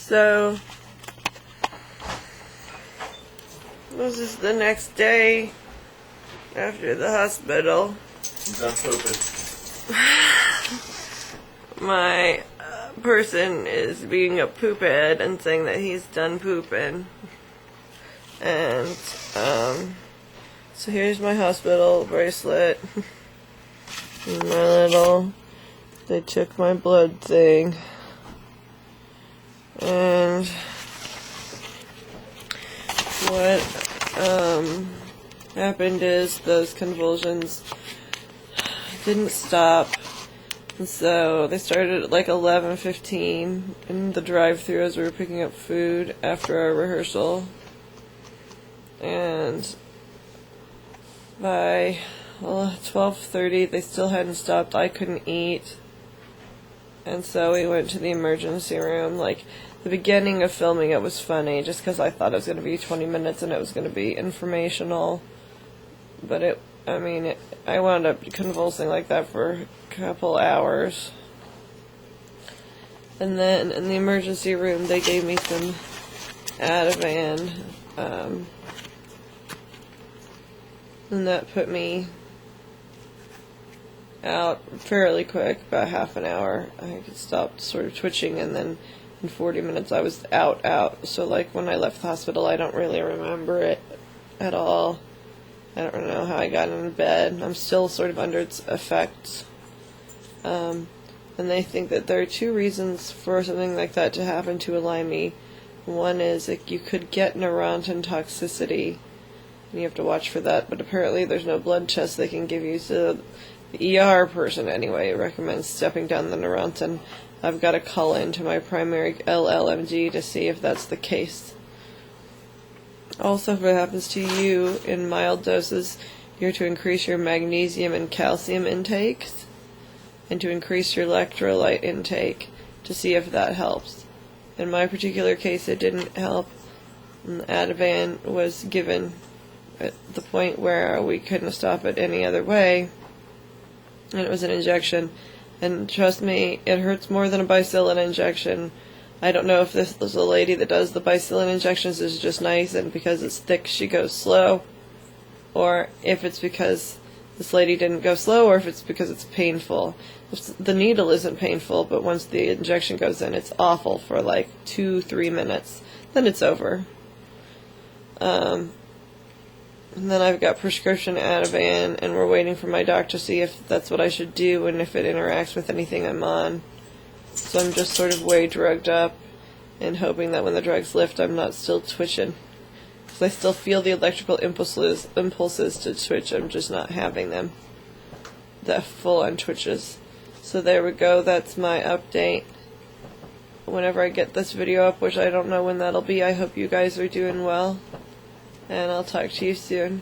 So, this is the next day after the hospital. Done pooping. My person is being a poophead and saying that he's done pooping. And, so here's my hospital bracelet. And my little, they took my blood thing. And what happened is those convulsions didn't stop, and so they started at like 11:15 in the drive-thru as we were picking up food after our rehearsal, and by 12:30 they still hadn't stopped. I couldn't eat, and so we went to the emergency room. Like, the beginning of filming it was funny just because I thought it was going to be 20 minutes and it was going to be informational, but I wound up convulsing like that for a couple hours. And then in the emergency room they gave me some Ativan, and that put me out fairly quick, about half an hour. I stopped sort of twitching, and then in 40 minutes I was out. So like when I left the hospital, I don't really remember it at all. I don't know how I got in bed. I'm still sort of under its effects. And they think that there are two reasons for something like that to happen to a Lyme. One is that you could get neurontin toxicity, and you have to watch for that, but apparently there's no blood test they can give you, so the ER person anyway recommends stepping down the neurontin. I've got to call into my primary LLMD to see if that's the case. Also, if it happens to you in mild doses, you're to increase your magnesium and calcium intakes, and to increase your electrolyte intake to see if that helps. In my particular case, it didn't help. And the Ativan was given at the point where we couldn't stop it any other way, and it was an injection. And trust me, it hurts more than a bicillin injection. I don't know if this a lady that does the bicillin injections is just nice and because it's thick she goes slow, or if it's because this lady didn't go slow, or if it's because it's painful. The needle isn't painful, but once the injection goes in, it's awful for like 2-3 minutes. Then it's over. And then I've got prescription Ativan, and we're waiting for my doctor to see if that's what I should do and if it interacts with anything I'm on. So I'm just sort of way drugged up and hoping that when the drugs lift I'm not still twitching. Because I still feel the electrical impulses to twitch, I'm just not having them. The full-on twitches. So there we go, that's my update. Whenever I get this video up, which I don't know when that'll be, I hope you guys are doing well. And I'll talk to you soon.